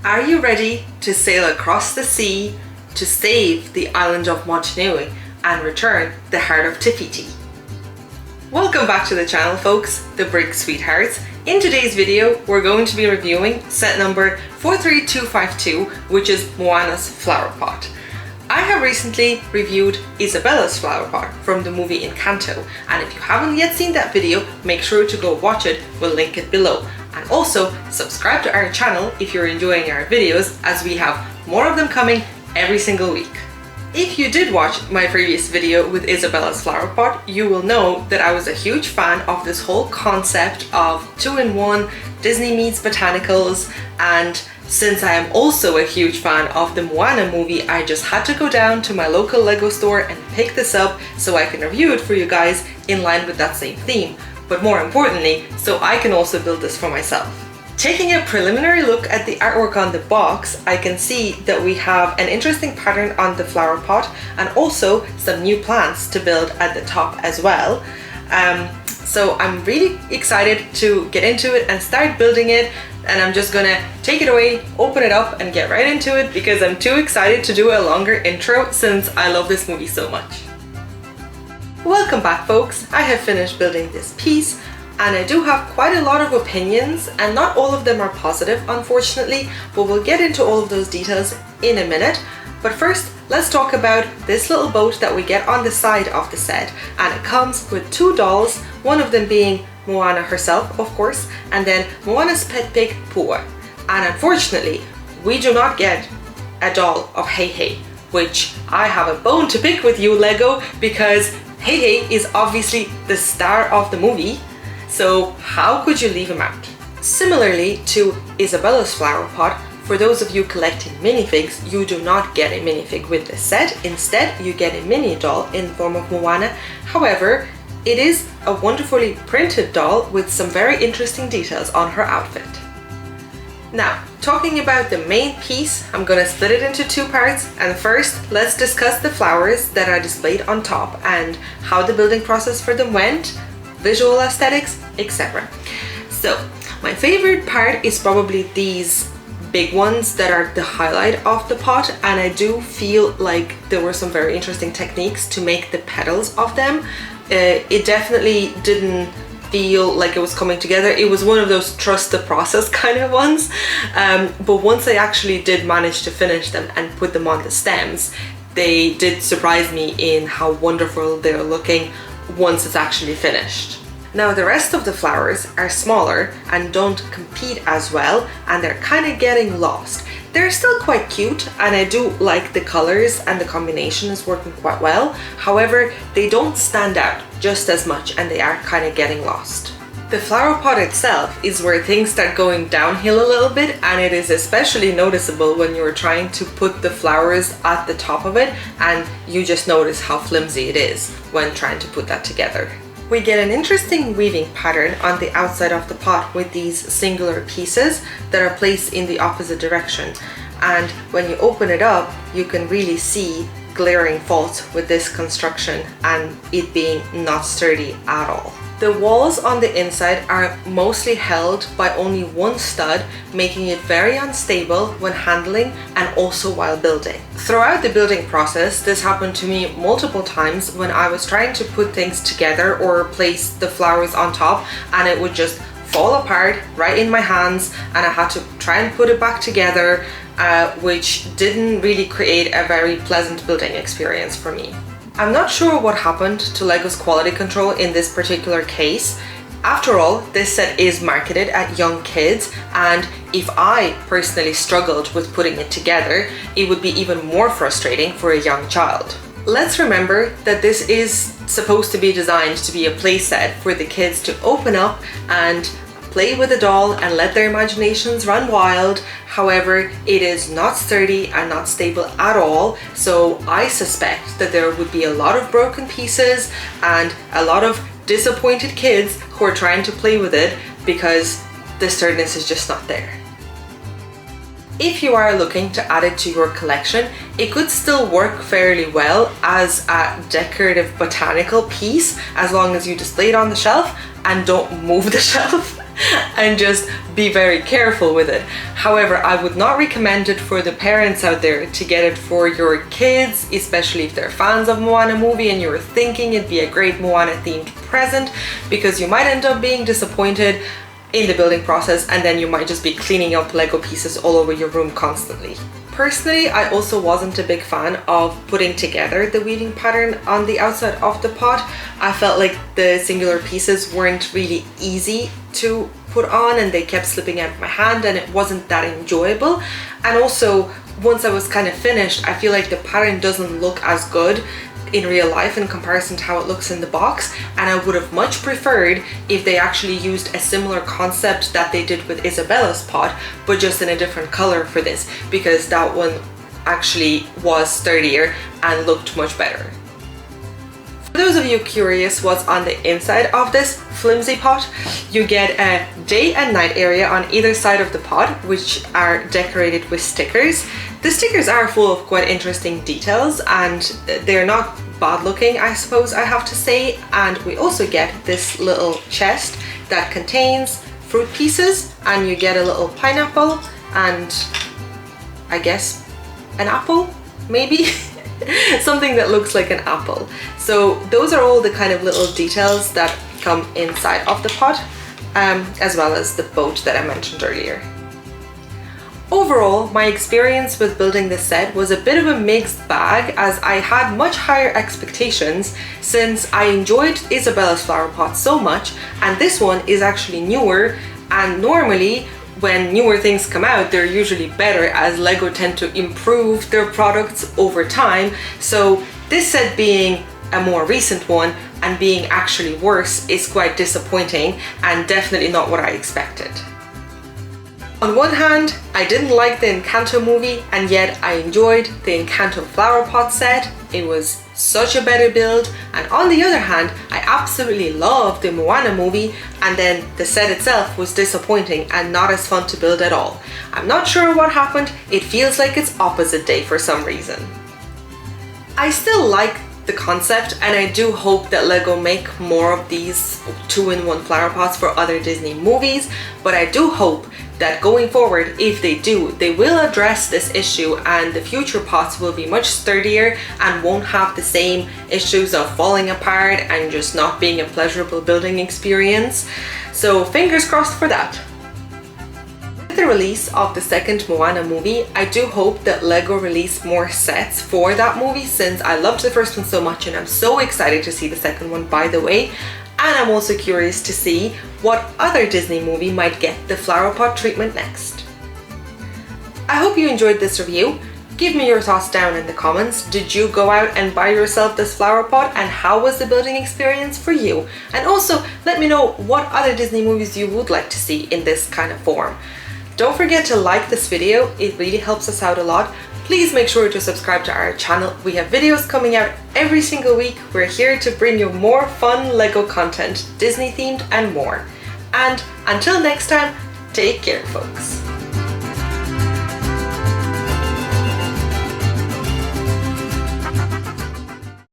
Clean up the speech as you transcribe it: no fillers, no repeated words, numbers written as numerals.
Are you ready to sail across the sea to save the island of Motunui and return the heart of Te Fiti? Welcome back to the channel, folks, the Brick Sweethearts. In today's video, we're going to be reviewing set number 43252, which is Moana's flower pot. I have recently reviewed Isabella's flower pot from the movie Encanto, and if you haven't yet seen that video, make sure to go watch it. We'll link it below. And also subscribe to our channel if you're enjoying our videos, as we have more of them coming every single week. If you did watch my previous video with Isabella's flower pot, you will know that I was a huge fan of this whole concept of 2-in-1 Disney meets Botanicals, and since I am also a huge fan of the Moana movie, I just had to go down to my local Lego store and pick this up so I can review it for you guys in line with that same theme. But more importantly, so I can also build this for myself. Taking a preliminary look at the artwork on the box, I can see that we have an interesting pattern on the flower pot and also some new plants to build at the top as well. So I'm really excited to get into it and start building it, and I'm just gonna take it away, open it up and get right into it because I'm too excited to do a longer intro since I love this movie so much. Welcome back, folks. I have finished building this piece and I do have quite a lot of opinions, and not all of them are positive, unfortunately, but we'll get into all of those details in a minute. But first, let's talk about this little boat that we get on the side of the set, and it comes with two dolls, one of them being Moana herself, of course, and then Moana's pet pig, Pua. And unfortunately, we do not get a doll of Hei Hei, which I have a bone to pick with you, Lego, because Hei Hei is obviously the star of the movie, so how could you leave him out? Similarly to Isabella's flower pot, for those of you collecting minifigs, you do not get a minifig with this set. Instead, you get a mini doll in the form of Moana. However, it is a wonderfully printed doll with some very interesting details on her outfit. Now, talking about the main piece, I'm gonna split it into two parts, and first let's discuss the flowers that are displayed on top and how the building process for them went, visual aesthetics, etc. So, my favorite part is probably these big ones that are the highlight of the pot, and I do feel like there were some very interesting techniques to make the petals of them. It definitely didn't feel like it was coming together. It was one of those trust the process kind of ones, but once I actually did manage to finish them and put them on the stems, they did surprise me in how wonderful they're looking once it's actually finished. Now the rest of the flowers are smaller and don't compete as well, and they're kind of getting lost. They're still quite cute and I do like the colors and the combination is working quite well. However, they don't stand out just as much and they are kind of getting lost. The flower pot itself is where things start going downhill a little bit, and it is especially noticeable when you're trying to put the flowers at the top of it and you just notice how flimsy it is when trying to put that together. We get an interesting weaving pattern on the outside of the pot with these singular pieces that are placed in the opposite direction, and when you open it up you can really see glaring faults with this construction and it being not sturdy at all. The walls on the inside are mostly held by only one stud, making it very unstable when handling and also while building. Throughout the building process, this happened to me multiple times when I was trying to put things together or place the flowers on top, and it would just fall apart right in my hands and I had to try and put it back together, which didn't really create a very pleasant building experience for me. I'm not sure what happened to LEGO's quality control in this particular case. After all, this set is marketed at young kids, and if I personally struggled with putting it together, it would be even more frustrating for a young child. Let's remember that this is supposed to be designed to be a play set for the kids to open up and play with a doll and let their imaginations run wild. However, it is not sturdy and not stable at all, so I suspect that there would be a lot of broken pieces and a lot of disappointed kids who are trying to play with it because the sturdiness is just not there. If you are looking to add it to your collection, it could still work fairly well as a decorative botanical piece as long as you display it on the shelf and don't move the shelf. and just be very careful with it. However, I would not recommend it for the parents out there to get it for your kids, especially if they're fans of Moana movie and you were thinking it'd be a great Moana themed present, because you might end up being disappointed in the building process and then you might just be cleaning up Lego pieces all over your room constantly. Personally, I also wasn't a big fan of putting together the weaving pattern on the outside of the pot. I felt like the singular pieces weren't really easy to put on and they kept slipping out of my hand and it wasn't that enjoyable. And also, once I was kind of finished, I feel like the pattern doesn't look as good in real life in comparison to how it looks in the box, and I would have much preferred if they actually used a similar concept that they did with Isabella's pot, but just in a different color for this, because that one actually was sturdier and looked much better. For those of you curious what's on the inside of this flimsy pot, you get a day and night area on either side of the pot, which are decorated with stickers. The stickers are full of quite interesting details and they're not bad looking, I suppose I have to say. And we also get this little chest that contains fruit pieces, and you get a little pineapple and I guess an apple, maybe? Something that looks like an apple. So those are all the kind of little details that come inside of the pot, as well as the boat that I mentioned earlier. Overall, my experience with building this set was a bit of a mixed bag, as I had much higher expectations since I enjoyed Isabella's flower pot so much, and this one is actually newer, and normally when newer things come out, they're usually better, as Lego tend to improve their products over time. So this set being a more recent one and being actually worse is quite disappointing and definitely not what I expected. On one hand, I didn't like the Encanto movie, and yet I enjoyed the Encanto flower pot set. It was such a better build. And on the other hand, I absolutely loved the Moana movie, and then the set itself was disappointing and not as fun to build at all. I'm not sure what happened. It feels like it's opposite day for some reason. I still like the concept, and I do hope that Lego make more of these 2-in-1 flower pots for other Disney movies, but I do hope that going forward, if they do, they will address this issue and the future pots will be much sturdier and won't have the same issues of falling apart and just not being a pleasurable building experience. So fingers crossed for that. With the release of the second Moana movie, I do hope that Lego release more sets for that movie, since I loved the first one so much and I'm so excited to see the second one, by the way. And I'm also curious to see what other Disney movie might get the flower pot treatment next. I hope you enjoyed this review. Give me your thoughts down in the comments. Did you go out and buy yourself this flower pot, and how was the building experience for you? And also let me know what other Disney movies you would like to see in this kind of form. Don't forget to like this video, it really helps us out a lot. Please make sure to subscribe to our channel. We have videos coming out every single week. We're here to bring you more fun Lego content, Disney themed and more. And until next time, take care, folks.